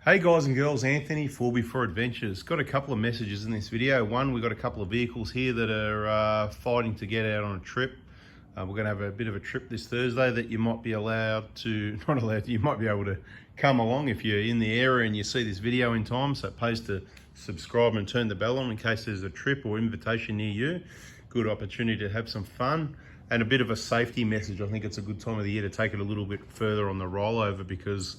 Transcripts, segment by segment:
Hey guys and girls, Anthony, 4x4 Adventures. Got a couple of messages in this video. One, we've got a couple of vehicles here that are fighting to get out on a trip. We're going to have a bit of a trip this Thursday that you might be you might be able to come along if you're in the area and you see this video in time. So it pays to subscribe and turn the bell on in case there's a trip or invitation near you. Good opportunity to have some fun and a bit of a safety message. I think it's a good time of the year to take it a little bit further on the rollover, because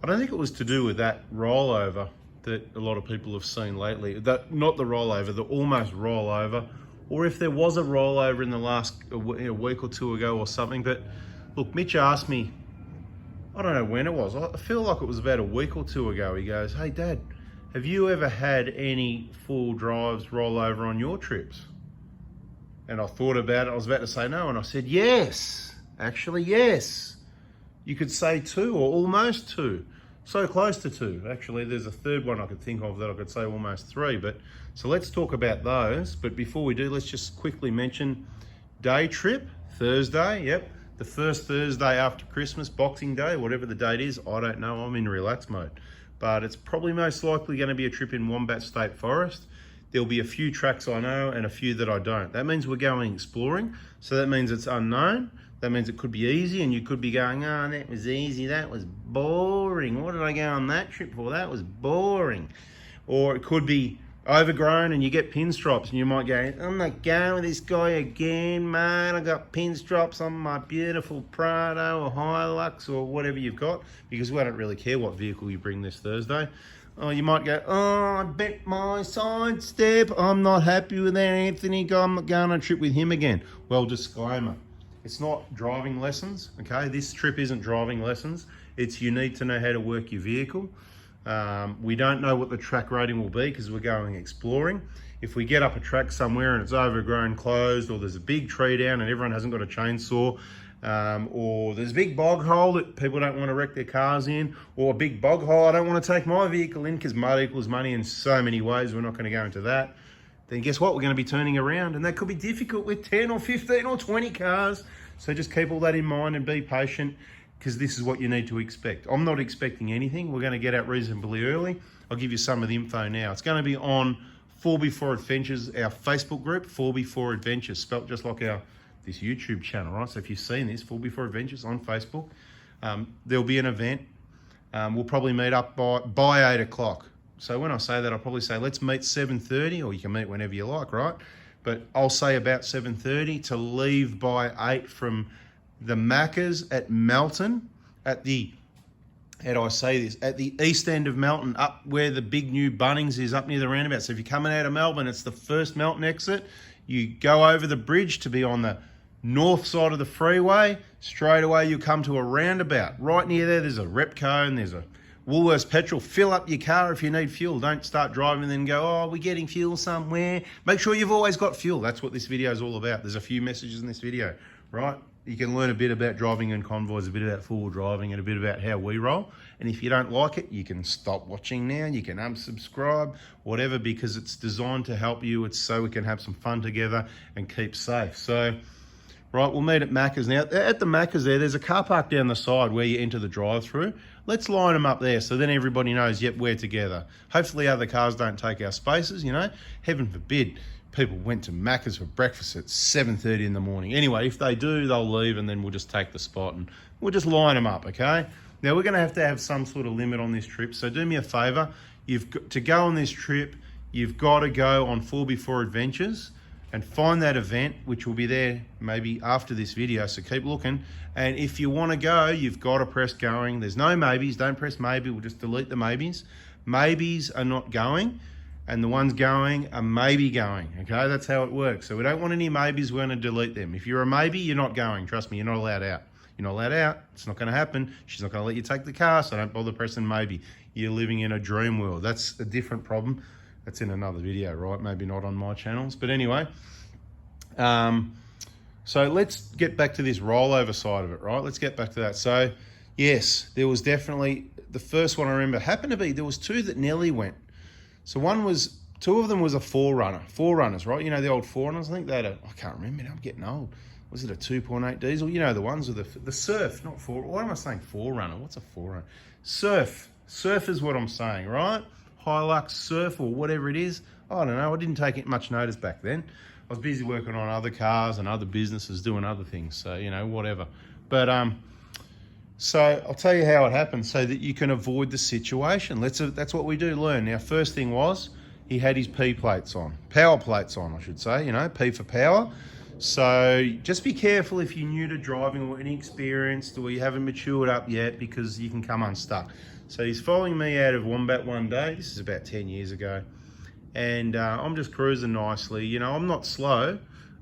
I don't think it was to do with that rollover that a lot of people have seen lately. Not the rollover, the almost rollover, or if there was a rollover in the last week or two ago or something. But look, Mitch asked me, I don't know when it was, I feel like it was about a week or two ago. He goes, "Hey Dad, have you ever had any full drives rollover on your trips?" And I thought about it. I was about to say no, and I said, yes, actually, yes. You could say two or almost two. So close to two. Actually, there's a third one I could think of that I could say almost three. But so let's talk about those. But before we do, let's just quickly mention day trip, Thursday. Yep, the first Thursday after Christmas, Boxing Day, whatever the date is. I don't know. I'm in relax mode. But it's probably most likely going to be a trip in Wombat State Forest. There'll be a few tracks I know and a few that I don't. That means we're going exploring. So that means it's unknown. That means it could be easy, and you could be going, "Oh, that was easy, that was boring. What did I go on that trip for? That was boring." Or it could be overgrown and you get pinstripes, and you might go, "I'm not going with this guy again, man. I got pinstripes on my beautiful Prado or Hilux," or whatever you've got, because we don't really care what vehicle you bring this Thursday. Oh, you might go, "Oh, I bent my sidestep. I'm not happy with that, Anthony. I'm not going on a trip with him again." Well, disclaimer. It's not driving lessons, okay? This trip isn't driving lessons. It's you need to know how to work your vehicle. We don't know what the track rating will be because we're going exploring. If we get up a track somewhere and it's overgrown, closed, or there's a big tree down and everyone hasn't got a chainsaw, or there's a big bog hole that people don't want to wreck their cars in, or a big bog hole I don't want to take my vehicle in because mud equals money in so many ways, we're not going to go into that. Then guess what? We're going to be turning around, and that could be difficult with 10 or 15 or 20 cars. So just keep all that in mind and be patient, because this is what you need to expect. I'm not expecting anything. We're going to get out reasonably early. I'll give you some of the info now. It's going to be on 4x4 Adventures, our Facebook group, 4x4 Adventures, spelt just like this YouTube channel, right? So if you've seen this, 4x4 Adventures on Facebook, there'll be an event. We'll probably meet up by 8 o'clock. So when I say that, I'll probably say, let's meet 7:30, or you can meet whenever you like, right? But I'll say about 7:30 to leave by 8 from the Macca's at Melton, at the east end of Melton, up where the big new Bunnings is, up near the roundabout. So if you're coming out of Melbourne, it's the first Melton exit. You go over the bridge to be on the north side of the freeway. Straight away, you come to a roundabout. Right near there's a Repco and there's a Woolworths petrol. Fill up your car if you need fuel. Don't start driving and then go, "Oh, we're getting fuel somewhere." Make sure you've always got fuel. That's what this video is all about. There's a few messages in this video, right? You can learn a bit about driving in convoys, a bit about four-wheel driving, and a bit about how we roll. And if you don't like it, you can stop watching now. You can unsubscribe, whatever, because it's designed to help you. It's so we can have some fun together and keep safe. So, right, we'll meet at Macca's. Now, at the Macca's there's a car park down the side where you enter the drive-through. Let's line them up there so then everybody knows, yep, we're together. Hopefully other cars don't take our spaces, you know. Heaven forbid people went to Macca's for breakfast at 7:30 in the morning. Anyway, if they do, they'll leave, and then we'll just take the spot and we'll just line them up, okay? Now, we're going to have some sort of limit on this trip, so do me a favor. To go on this trip, you've got to go on 4x4 Adventures and find that event, which will be there maybe after this video, so keep looking. And if you want to go, you've got to press going. There's no maybes. Don't press maybe. We'll just delete the maybes. Maybes are not going, and the ones going are maybe going, okay? That's how it works. So we don't want any maybes. We're going to delete them. If you're a maybe, you're not going. Trust me, you're not allowed out. You're not allowed out. It's not going to happen. She's not going to let you take the car, so don't bother pressing maybe. You're living in a dream world. That's a different problem. That's in another video, right? Maybe not on my channels. But anyway, so let's get back to this rollover side of it, right? Let's get back to that. So yes, there was definitely, the first one I remember happened to be, there was two that nearly went. So two of them was a Forerunners, right? You know, the old Forerunners. I think they had I can't remember now, I'm getting old. Was it a 2.8 diesel? You know, the ones with the Surf, not Forerunner. Why am I saying Forerunner? What's a Forerunner? Surf Surf is what I'm saying, right? Hilux, surf, or whatever it is. I don't know. I didn't take much notice back then. I was busy working on other cars and other businesses, doing other things. So, you know, whatever. But so I'll tell you how it happened so that you can avoid the situation. That's what we do learn. Now, first thing was he had his P plates on, power plates on, I should say. You know, P for power. So just be careful if you're new to driving or inexperienced or you haven't matured up yet, because you can come unstuck. So he's following me out of Wombat one day. This is about 10 years ago. And I'm just cruising nicely. You know, I'm not slow.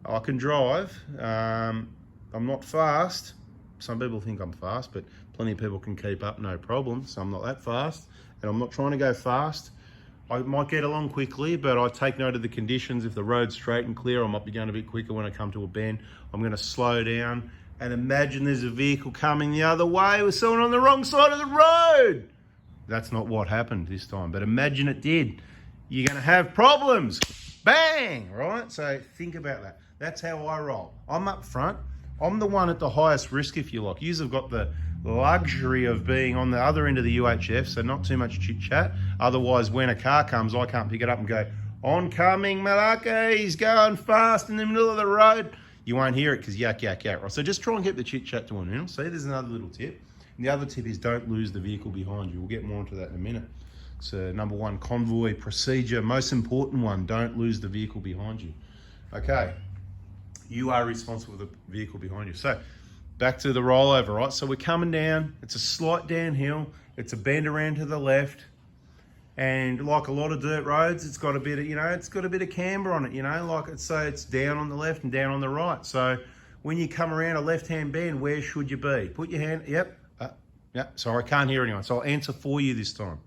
I can drive. I'm not fast. Some people think I'm fast, but plenty of people can keep up, no problem. So I'm not that fast, and I'm not trying to go fast. I might get along quickly, but I take note of the conditions. If the road's straight and clear, I might be going a bit quicker. When I come to a bend, I'm going to slow down. And imagine there's a vehicle coming the other way with someone on the wrong side of the road. That's not what happened this time, but imagine it did. You're going to have problems. Bang, right? So think about that. That's how I roll. I'm up front. I'm the one at the highest risk, if you like. Yous have got the luxury of being on the other end of the UHF, so not too much chit-chat. Otherwise, when a car comes, I can't pick it up and go, oncoming Malacca, he's going fast in the middle of the road. You won't hear it because yak, yak, yak. Right? So just try and keep the chit-chat to a minimum. See, there's another little tip. And the other tip is don't lose the vehicle behind you. We'll get more into that in a minute. So number one, convoy procedure, most important one, don't lose the vehicle behind you. Okay, you are responsible for the vehicle behind you. So back to the rollover, right? So we're coming down, it's a slight downhill, it's a bend around to the left, and like a lot of dirt roads, it's got a bit of, you know, it's got a bit of camber on it, you know, like it's, so it's down on the left and down on the right. So when you come around a left-hand bend, where should you be? Put your hand, yep, sorry, I can't hear anyone, so I'll answer for you this time.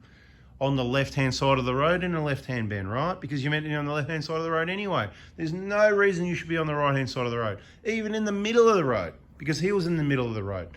On the left-hand side of the road in a left-hand bend, right? Because you're meant to be on the left-hand side of the road anyway. There's no reason you should be on the right-hand side of the road, even in the middle of the road, because he was in the middle of the road.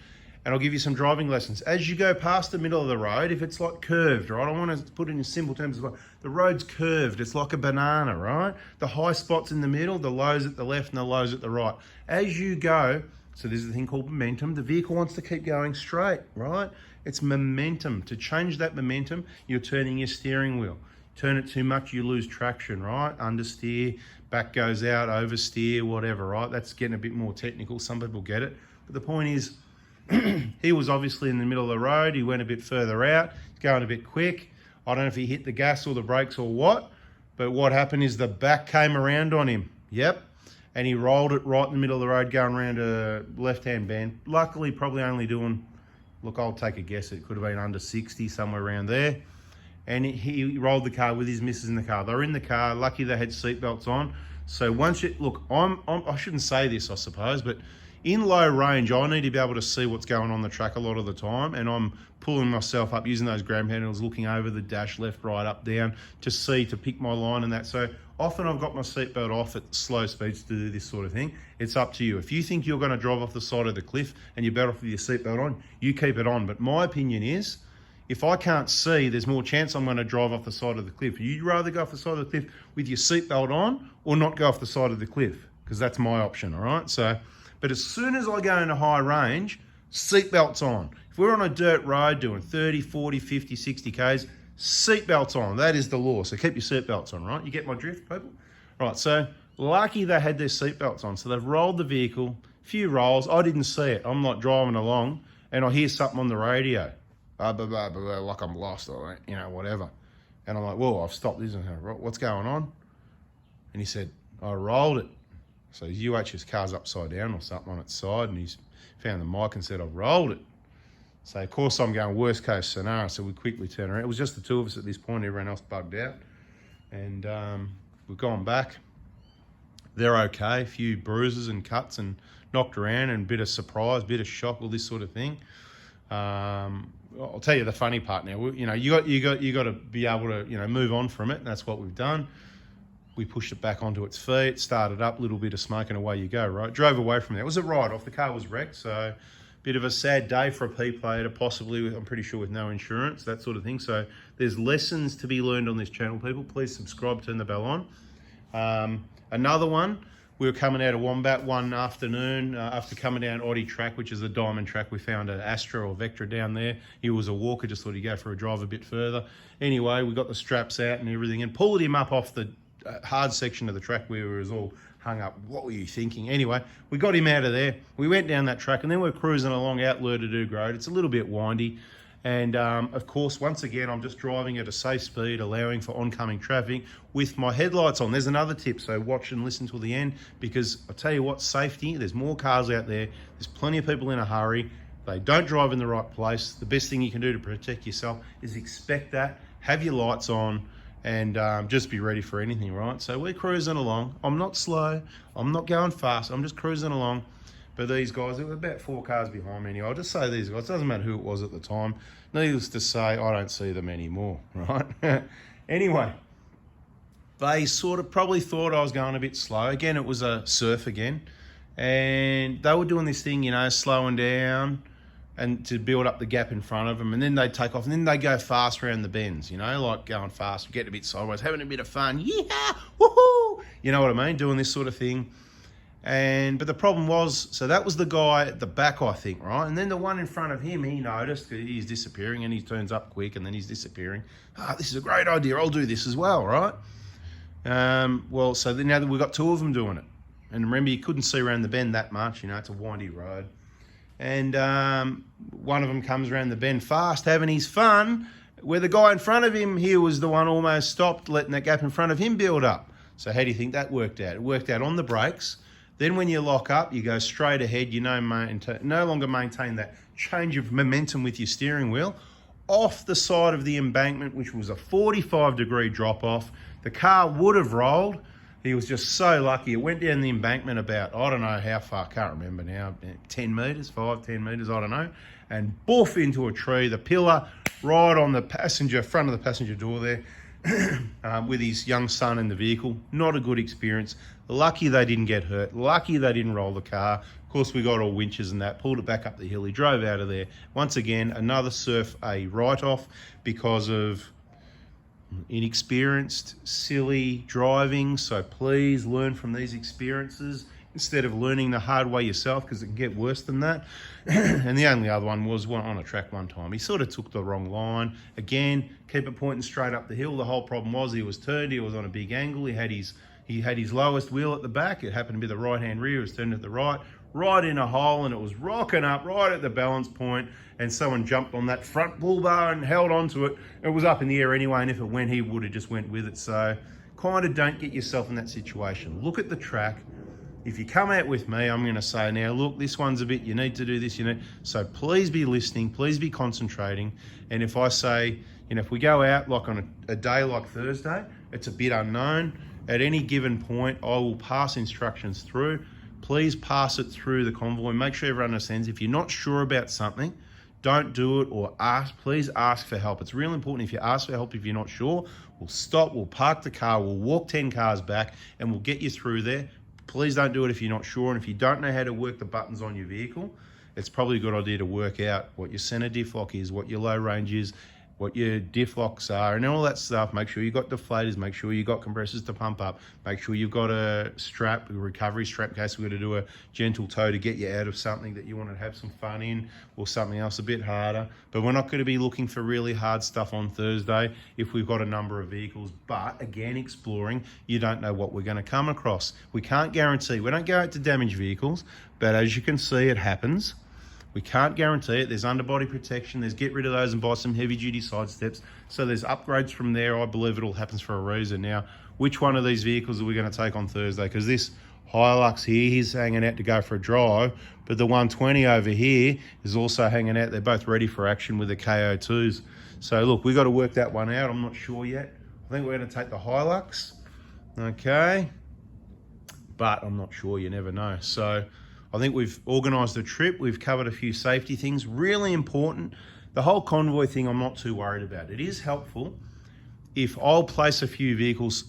And I'll give you some driving lessons. As you go past the middle of the road, if it's like curved, right? I want to put it in simple terms as well. The road's curved, it's like a banana, right? The high spot's in the middle, the lows at the left and the lows at the right. As you go, so there's a thing called momentum. The vehicle wants to keep going straight, right? It's momentum. To change that momentum, you're turning your steering wheel. Turn it too much, you lose traction, right? Understeer, back goes out, oversteer, whatever, right? That's getting a bit more technical. Some people get it. But the point is, he was obviously in the middle of the road. He went a bit further out. He's going a bit quick. I don't know if he hit the gas or the brakes or what, but what happened is the back came around on him. Yep. And he rolled it right in the middle of the road going around a left-hand bend. Luckily, probably only doing, look, I'll take a guess, it could have been under 60, somewhere around there. And he rolled the car with his missus in the car. They were in the car, lucky they had seatbelts on. So once you, look, I shouldn't say this, I suppose, but in low range, I need to be able to see what's going on the track a lot of the time. And I'm pulling myself up, using those grab handles, looking over the dash, left, right, up, down, to pick my line and that. So often I've got my seatbelt off at slow speeds to do this sort of thing. It's up to you. If you think you're going to drive off the side of the cliff and you're better off with your seatbelt on, you keep it on. But my opinion is, if I can't see, there's more chance I'm going to drive off the side of the cliff. You'd rather go off the side of the cliff with your seatbelt on or not go off the side of the cliff? Because that's my option, all right? So, but as soon as I go into high range, seatbelts on. If we're on a dirt road doing 30, 40, 50, 60 Ks, seatbelts on. That is the law. So keep your seatbelts on, right? You get my drift, people? Right, so lucky they had their seatbelts on. So they've rolled the vehicle, few rolls. I didn't see it. I'm like driving along and I hear something on the radio. Like I'm lost or, you know, whatever. And I'm like, whoa, I've stopped this. And what's going on? And he said, I rolled it. So his UHS car's upside down or something on its side, and he's found the mic and said, I've rolled it. So of course I'm going worst case scenario, so we quickly turn around. It was just the two of us at this point, everyone else bugged out. And we've gone back. They're okay, a few bruises and cuts and knocked around and a bit of surprise, bit of shock, all this sort of thing. I'll tell you the funny part now. You know, you got to be able to, you know, move on from it, and that's what we've done. We pushed it back onto its feet, started up, a little bit of smoke, and away you go, right? Drove away from there. It was a write-off. The car was wrecked, so bit of a sad day for a P-plater, possibly, I'm pretty sure, with no insurance, that sort of thing. So there's lessons to be learned on this channel, people. Please subscribe, turn the bell on. Another one We were coming out of Wombat one afternoon after coming down Oddie track, which is the diamond track. We found an Astra or Vectra down there. He was a walker, just thought he'd go for a drive a bit further. Anyway, we got the straps out and everything and pulled him up off the hard section of the track where we was all hung up. What were you thinking? Anyway, we got him out of there. We went down that track and then we're cruising along out Lertadug Road. It's a little bit windy. And of course, once again, I'm just driving at a safe speed, allowing for oncoming traffic with my headlights on. There's another tip, so watch and listen till the end, because I'll tell you what, safety, there's more cars out there. There's plenty of people in a hurry. They don't drive in the right place. The best thing you can do to protect yourself is expect that, have your lights on, and just be ready for anything, right? So we're cruising along. I'm not slow. I'm not going fast. I'm just cruising along. But these guys, there were about 4 cars behind me anyway. I'll just say these guys, it doesn't matter who it was at the time. Needless to say, I don't see them anymore, right? Anyway, they sort of probably thought I was going a bit slow. Again, it was a surf again. And they were doing this thing, you know, slowing down and to build up the gap in front of them. And then they'd take off and then they go fast around the bends, you know, like going fast, getting a bit sideways, having a bit of fun. Yeah, woohoo! You know what I mean? Doing this sort of thing. But the problem was, so that was the guy at the back, I think, right? And then the one in front of him, he noticed that he's disappearing and he turns up quick and then he's disappearing. This is a great idea. I'll do this as well, right? Well, so then now that we've got 2 of them doing it. And remember, you couldn't see around the bend that much, you know, it's a windy road. And one of them comes around the bend fast, having his fun, where the guy in front of him here was the one almost stopped, letting that gap in front of him build up. So how do you think that worked out? It worked out on the brakes. Then when you lock up, you go straight ahead. You no longer maintain that change of momentum with your steering wheel. Off the side of the embankment, which was a 45-degree drop-off, the car would have rolled. He was just so lucky. It went down the embankment about, I don't know how far, can't remember now, 10 metres, 10 metres, I don't know, and boof into a tree, the pillar right on the front of the passenger door there, with his young son in the vehicle. Not a good experience. Lucky they didn't get hurt. Lucky they didn't roll the car. Of course, we got all winches and that, pulled it back up the hill. He drove out of there. Once again, another surf a write-off because of inexperienced, silly driving. So please learn from these experiences instead of learning the hard way yourself, because it can get worse than that. And the only other one was one on a track one time. He sort of took the wrong line. Again, keep it pointing straight up the hill. The whole problem was he was turned, he was on a big angle, he had his lowest wheel at the back. It happened to be the right-hand rear. It was turned to the right in a hole, and it was rocking up right at the balance point, and someone jumped on that front bull bar and held onto it. It was up in the air anyway, and if it went, he would have just went with it. So kind of don't get yourself in that situation. Look at the track. If you come out with me, I'm going to say, now, look, this one's a bit, you need to do this, you know. So please be listening, please be concentrating. And if I say, you know, if we go out like on a day like Thursday, it's a bit unknown. At any given point, I will pass instructions through. Please pass it through the convoy. Make sure everyone understands. If you're not sure about something, don't do it, or please ask for help. It's real important. If you ask for help, if you're not sure, we'll stop, we'll park the car, we'll walk 10 cars back, and we'll get you through there. Please don't do it if you're not sure. And if you don't know how to work the buttons on your vehicle, it's probably a good idea to work out what your center diff lock is, what your low range is, what your diff locks are, and all that stuff. Make sure you've got deflators, make sure you've got compressors to pump up, make sure you've got a strap, a recovery strap in case we're going to do a gentle tow to get you out of something that you want to have some fun in, or something else a bit harder. But we're not going to be looking for really hard stuff on Thursday if we've got a number of vehicles. But again, exploring, you don't know what we're going to come across. We can't guarantee. We don't go out to damage vehicles, but as you can see, it happens. We can't guarantee it. There's underbody protection. There's get rid of those and buy some heavy duty side steps. So there's upgrades from there. I believe it all happens for a reason. Now, which one of these vehicles are we going to take on Thursday? Because this Hilux here, he's hanging out to go for a drive, but the 120 over here is also hanging out. They're both ready for action with the KO2s. So look, we've got to work that one out. I'm not sure yet. I think we're going to take the Hilux. Okay. But I'm not sure. You never know. So I think we've organised the trip. We've covered a few safety things. Really important. The whole convoy thing, I'm not too worried about. It is helpful if I'll place a few vehicles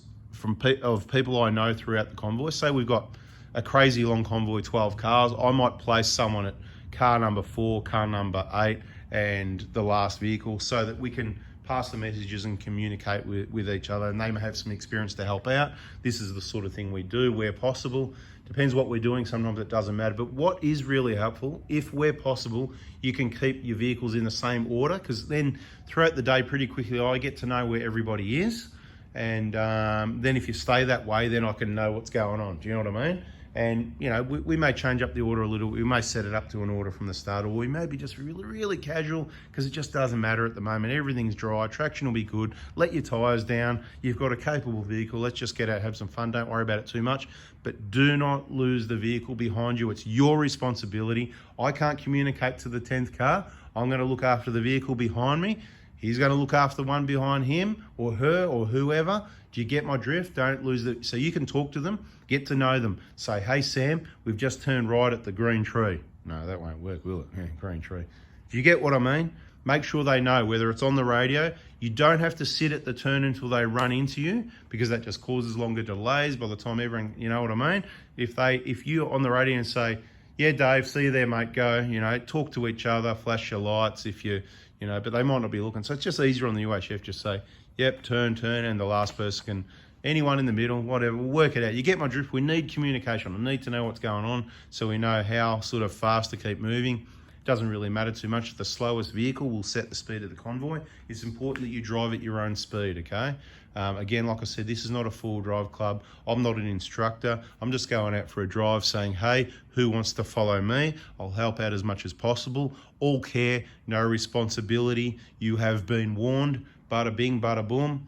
of people I know throughout the convoy. Say we've got a crazy long convoy, 12 cars. I might place someone at car number 4, car number 8, and the last vehicle, so that we can pass the messages and communicate with each other, and they may have some experience to help out. This is the sort of thing we do where possible. Depends what we're doing, sometimes it doesn't matter. But what is really helpful, if where possible, you can keep your vehicles in the same order, because then throughout the day pretty quickly I get to know where everybody is. And then if you stay that way, then I can know what's going on. Do you know what I mean? And you know, we may change up the order a little. We may set it up to an order from the start, or we may be just really, really casual, because it just doesn't matter at the moment. Everything's dry, traction will be good. Let your tires down. You've got a capable vehicle. Let's just get out, have some fun. Don't worry about it too much, but do not lose the vehicle behind you. It's your responsibility. I can't communicate to the 10th car. I'm going to look after the vehicle behind me. He's going to look after the one behind him or her or whoever. Do you get my drift? Don't lose the... So you can talk to them, get to know them. Say, hey, Sam, we've just turned right at the green tree. No, that won't work, will it? Yeah, green tree. If you get what I mean, make sure they know, whether it's on the radio. You don't have to sit at the turn until they run into you, because that just causes longer delays by the time everyone... You know what I mean? If you're on the radio and say, yeah, Dave, see you there, mate, go. You know, talk to each other, flash your lights if you know, but they might not be looking. So it's just easier on the UHF, just say, yep, turn, and the last person can, anyone in the middle, whatever, we'll work it out. You get my drift. We need communication. I need to know what's going on so we know how sort of fast to keep moving. It doesn't really matter too much. The slowest vehicle will set the speed of the convoy. It's important that you drive at your own speed, okay? Again, like I said, this is not a full drive club. I'm not an instructor. I'm just going out for a drive saying, hey, who wants to follow me? I'll help out as much as possible. All care, no responsibility. You have been warned. Bada bing, bada boom.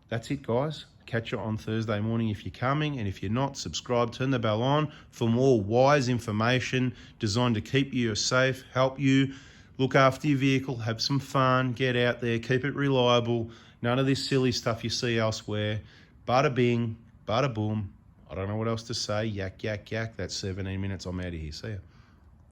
That's it, guys. Catch you on Thursday morning if you're coming, and if you're not, subscribe, turn the bell on for more wise information designed to keep you safe, help you look after your vehicle, have some fun, get out there, keep it reliable. None of this silly stuff you see elsewhere. Bada bing, bada boom. I don't know what else to say. Yak, yak, yak. That's 17 minutes. I'm out of here. See ya.